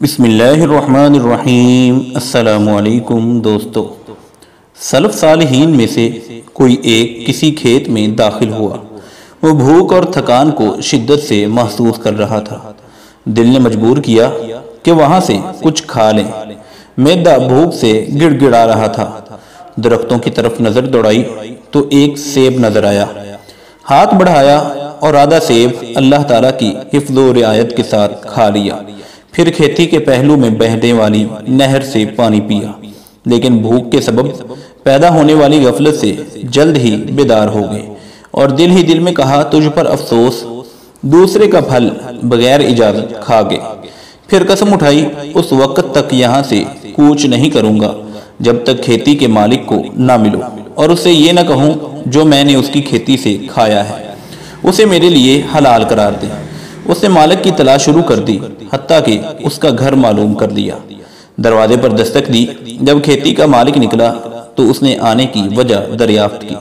بسم اللہ الرحمن الرحیم۔ السلام علیکم دوستو، سلف صالحین میں سے کوئی ایک کسی کھیت میں داخل ہوا۔ وہ بھوک اور تھکان کو شدت سے محسوس کر رہا تھا۔ دل نے مجبور کیا کہ وہاں سے کچھ کھا لیں۔ معدہ بھوک سے گڑ گڑا رہا تھا۔ درختوں کی طرف نظر دوڑائی تو ایک سیب نظر آیا۔ ہاتھ بڑھایا اور آدھا سیب اللہ تعالیٰ کی حفظ و رعایت کے ساتھ کھا لیا۔ پھر کھیتی کے پہلو میں بہنے والی نہر سے پانی پیا، لیکن بھوک کے سبب پیدا ہونے والی غفلت سے جلد ہی بیدار ہو گئے اور دل ہی دل میں کہا تجھ پر افسوس، دوسرے کا پھل بغیر اجازت کھا گئے۔ پھر قسم اٹھائی اس وقت تک یہاں سے کوچ نہیں کروں گا جب تک کھیتی کے مالک کو نہ ملو اور اسے یہ نہ کہوں جو میں نے اس کی کھیتی سے کھایا ہے اسے میرے لیے حلال قرار دے۔ اس نے مالک کی تلاش شروع کر دی، حتیٰ کہ اس کا گھر معلوم کر لیا۔ دروازے پر دستک دی۔ جب کھیتی کا مالک نکلا تو اس نے آنے کی وجہ دریافت کی۔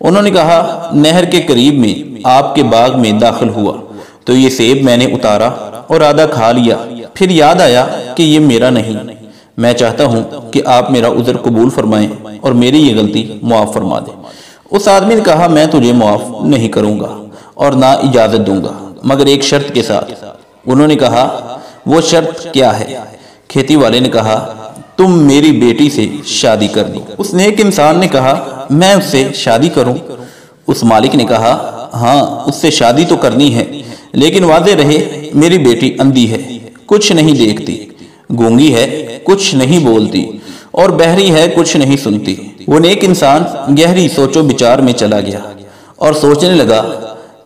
انہوں نے کہا نہر کے قریب میں آپ کے باغ میں داخل ہوا تو یہ سیب میں نے اتارا اور آدھا کھا لیا، پھر یاد آیا کہ یہ میرا نہیں۔ میں چاہتا ہوں کہ آپ میرا عذر قبول فرمائیں اور میری یہ غلطی معاف فرما دیں۔ اس آدمی نے کہا میں تجھے معاف نہیں کروں گا اور نہ اجازت دوں گا، مگر ایک شرط کے ساتھ۔ انہوں نے کہا وہ شرط کیا ہے؟ کھیتی والے نے کہا تم میری بیٹی سے شادی کر دو۔ اس نیک انسان نے کہا میں اس سے شادی کروں؟ اس مالک نے کہا ہاں اس سے شادی تو کرنی ہے، لیکن واضح رہے میری بیٹی اندھی ہے، کچھ نہیں دیکھتی، گونگی ہے، کچھ نہیں بولتی، اور بہری ہے، کچھ نہیں سنتی۔ وہ نیک انسان گہری سوچ و بچار میں چلا گیا اور سوچنے لگا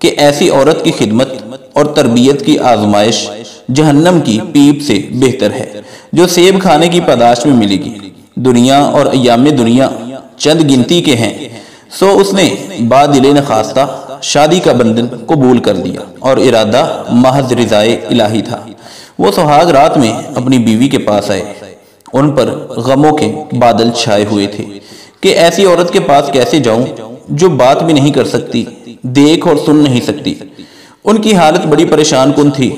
کہ ایسی عورت کی خدمت اور تربیت کی آزمائش جہنم کی پیپ سے بہتر ہے جو سیب کھانے کی پاداش میں ملے گی۔ دنیا اور ایام دنیا چند گنتی کے ہیں، سو اس نے با دل نخواستہ شادی کا بندھن قبول کر دیا اور ارادہ محض رضائے الہی تھا۔ وہ سہاگ رات میں اپنی بیوی کے پاس آئے۔ ان پر غموں کے بادل چھائے ہوئے تھے کہ ایسی عورت کے پاس کیسے جاؤں جو بات بھی نہیں کر سکتی، دیکھ اور سن نہیں سکتی۔ ان کی حالت بڑی پریشان کن تھی،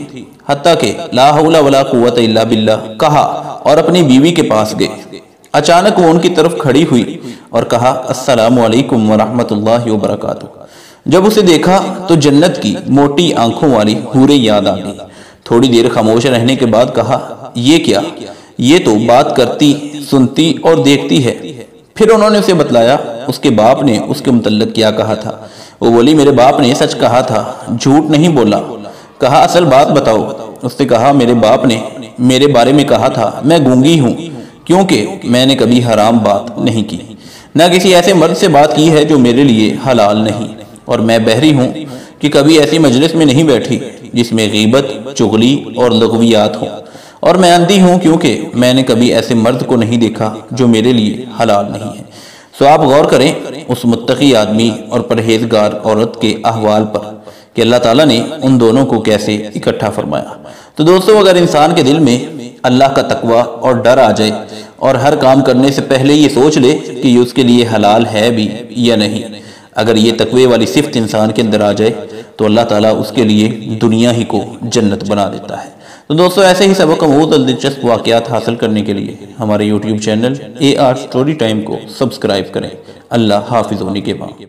حتیٰ کہ لا حول ولا قوت الا باللہ کہا اور اپنی بیوی کے پاس گئے۔ اچانک وہ ان کی طرف کھڑی ہوئی اور کہا السلام علیکم ورحمۃ اللہ وبرکاتہ۔ جب اسے دیکھا تو جنت کی موٹی آنکھوں والی حوریں یاد آ گئی۔ تھوڑی دیر خاموش رہنے کے بعد کہا یہ کیا؟ یہ تو بات کرتی، سنتی اور دیکھتی ہے۔ پھر انہوں نے اسے بتلایا اس کے باپ نے اس کے متعلق کیا کہا تھا۔ وہ بولی میرے باپ نے سچ کہا تھا، جھوٹ نہیں بولا۔ کہا اصل بات بتاؤ۔ اس نے کہا میرے باپ نے میرے بارے میں کہا تھا میں گونگی ہوں، کیونکہ میں نے کبھی حرام بات نہیں کی، نہ کسی ایسے مرد سے بات کی ہے جو میرے لیے حلال نہیں، اور میں بہری ہوں کہ کبھی ایسی مجلس میں نہیں بیٹھی جس میں غیبت، چغلی اور لغویات ہوں، اور میں اندھی ہوں کیونکہ میں نے کبھی ایسے مرد کو نہیں دیکھا جو میرے لیے حلال نہیں ہے۔ سو آپ غور کریں اس متقی آدمی اور پرہیزگار عورت کے احوال پر کہ اللہ تعالیٰ نے ان دونوں کو کیسے اکٹھا فرمایا۔ تو دوستو اگر انسان کے دل میں اللہ کا تقوی اور ڈر آ جائے اور ہر کام کرنے سے پہلے یہ سوچ لے کہ یہ اس کے لیے حلال ہے بھی یا نہیں، اگر یہ تقوی والی صفت انسان کے اندر آ جائے تو اللہ تعالیٰ اس کے لیے دنیا ہی کو جنت بنا دیتا ہے۔ تو دوستو ایسے ہی سبق آموز اور دلچسپ واقعات حاصل کرنے کے لیے ہمارے YouTube channel AR Story Time کو سبسکرائب کریں۔ اللہ حافظ ہونے کے بعد